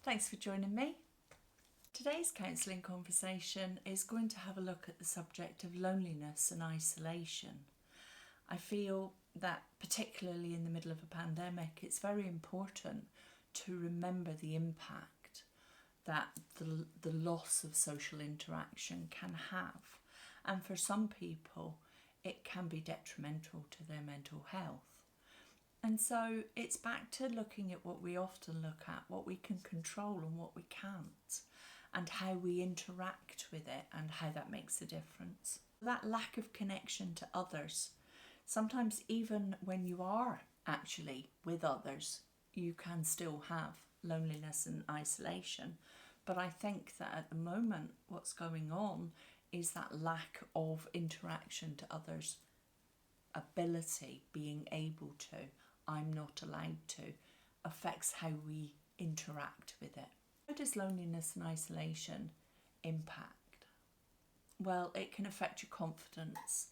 Thanks for joining me. Today's counselling conversation is going to have a look at the subject of loneliness and isolation. I feel that particularly in the middle of a pandemic, it's very important to remember the impact that the loss of social interaction can have. And for some people, it can be detrimental to their mental health. And so it's back to looking at what we often look at, what we can control and what we can't, and how we interact with it and how that makes a difference. That lack of connection to others, sometimes even when you are actually with others, you can still have loneliness and isolation. But I think that at the moment what's going on is that lack of interaction to others, ability, being able to, I'm not allowed to, affects how we interact with it. How does loneliness and isolation impact? Well, it can affect your confidence,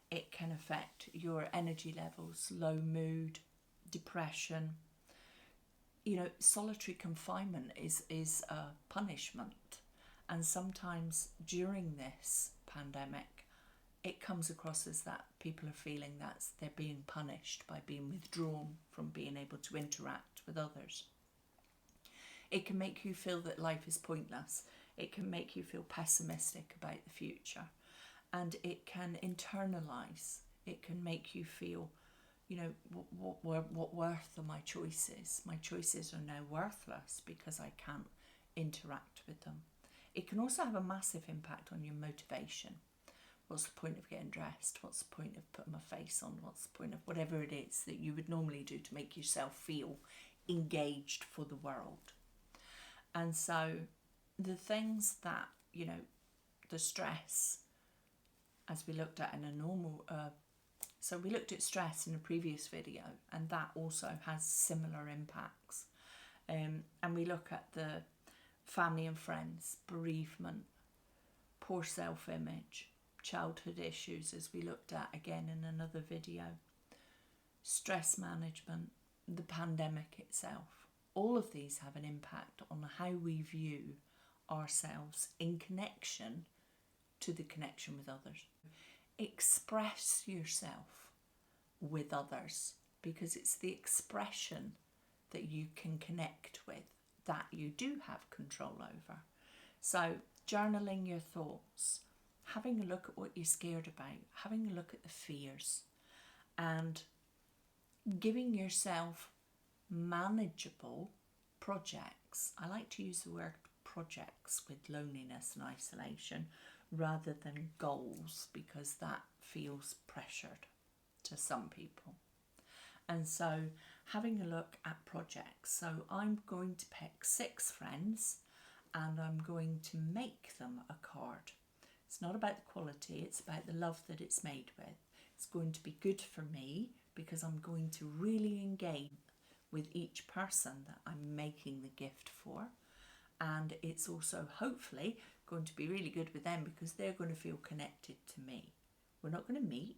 it can affect your energy levels, low mood, depression. Solitary confinement is a punishment, and sometimes during this pandemic it comes across as that people are feeling that they're being punished by being withdrawn from being able to interact with others. It can make you feel that life is pointless. It can make you feel pessimistic about the future, and it can internalise. It can make you feel, what worth are my choices? My choices are now worthless because I can't interact with them. It can also have a massive impact on your motivation. What's the point of getting dressed? What's the point of putting my face on? What's the point of whatever it is that you would normally do to make yourself feel engaged for the world? And so the things that, the stress, as we looked at in a normal, so we looked at stress in a previous video, and that also has similar impacts. And we look at the family and friends, bereavement, poor self-image, childhood issues, as we looked at again in another video, stress management, the pandemic itself. All of these have an impact on how we view ourselves in connection to the connection with others. Express yourself with others, because it's the expression that you can connect with that you do have control over. So journaling your thoughts, having a look at what you're scared about, having a look at the fears, and giving yourself manageable projects. I like to use the word projects with loneliness and isolation rather than goals, because that feels pressured to some people. And so having a look at projects. So I'm going to pick 6 friends and I'm going to make them a card. It's not about the quality, it's about the love that it's made with. It's going to be good for me because I'm going to really engage with each person that I'm making the gift for. And it's also hopefully going to be really good with them because they're going to feel connected to me. We're not going to meet,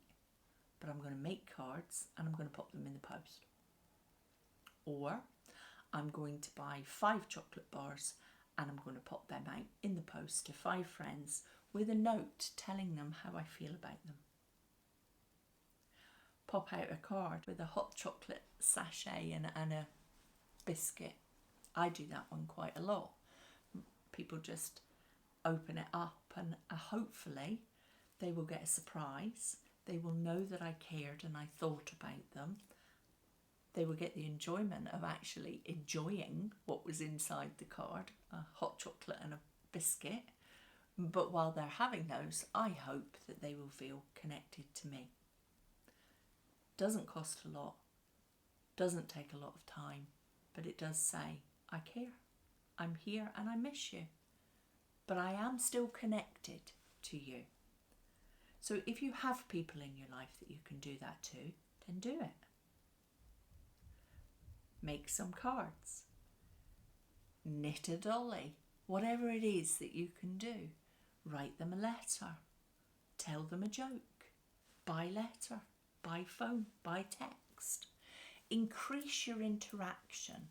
but I'm going to make cards and I'm going to pop them in the post. Or I'm going to buy 5 chocolate bars and I'm going to pop them out in the post to 5 friends with a note telling them how I feel about them. Pop out a card with a hot chocolate sachet and a biscuit. I do that one quite a lot. People just open it up and hopefully they will get a surprise. They will know that I cared and I thought about them. They will get the enjoyment of actually enjoying what was inside the card, a hot chocolate and a biscuit. But while they're having those, I hope that they will feel connected to me. Doesn't cost a lot, doesn't take a lot of time, but it does say, I care, I'm here and I miss you, but I am still connected to you. So if you have people in your life that you can do that to, then do it. Make some cards, knit a dolly, whatever it is that you can do. Write them a letter, tell them a joke, by letter, by phone, by text. Increase your interaction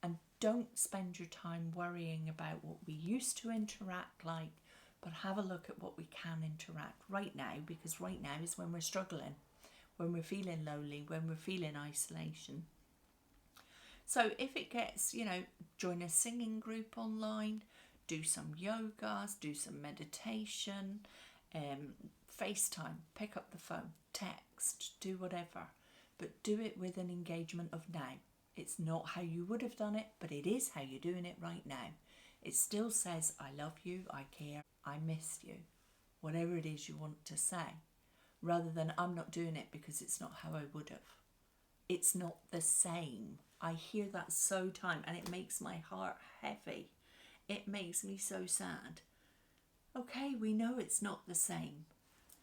and Don't spend your time worrying about what we used to interact like, but have a look at what we can interact right now, because right now is when we're struggling, when we're feeling lonely, when we're feeling isolation. So if it gets, join a singing group online, do some yogas, do some meditation, FaceTime, pick up the phone, text, do whatever, but do it with an engagement of now. It's not how you would have done it, but it is how you're doing it right now. It still says, I love you, I care, I miss you, whatever it is you want to say, rather than I'm not doing it because it's not how I would have. It's not the same. I hear that so time, and it makes my heart heavy. It makes me so sad. Okay, we know it's not the same,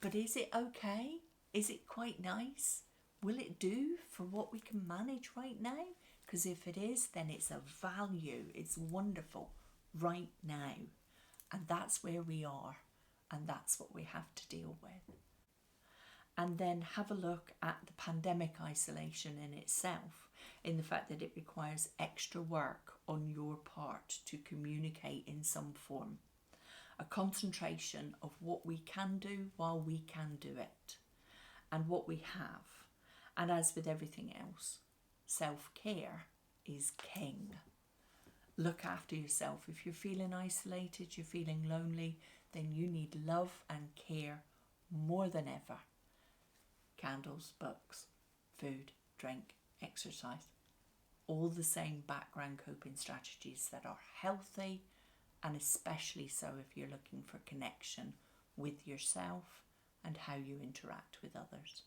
but is it okay? Is it quite nice? Will it do for what we can manage right now? Because if it is, then it's a value. It's wonderful right now. And that's where we are. And that's what we have to deal with. And then have a look at the pandemic isolation in itself, in the fact that it requires extra work on your part to communicate in some form. A concentration of what we can do while we can do it, and what we have. And as with everything else, self-care is king. Look after yourself. If you're feeling isolated, you're feeling lonely, then you need love and care more than ever. Candles, books, food, drink, exercise. All the same background coping strategies that are healthy, and especially so if you're looking for connection with yourself and how you interact with others.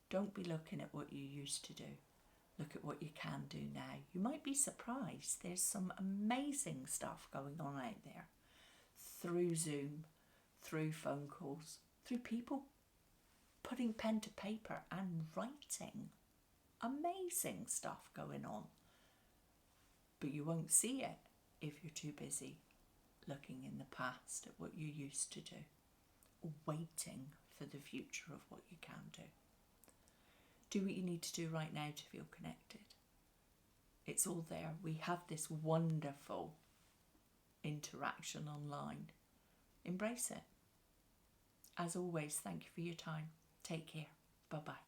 Don't be looking at what you used to do. Look at what you can do now. You might be surprised. There's some amazing stuff going on out there through Zoom, through phone calls, through people putting pen to paper and writing. Amazing stuff going on. But you won't see it if you're too busy looking in the past at what you used to do, waiting for the future of what you can do. Do what you need to do right now to feel connected. It's all there. We have this wonderful interaction online. Embrace it. As always, thank you for your time. Take care. Bye-bye.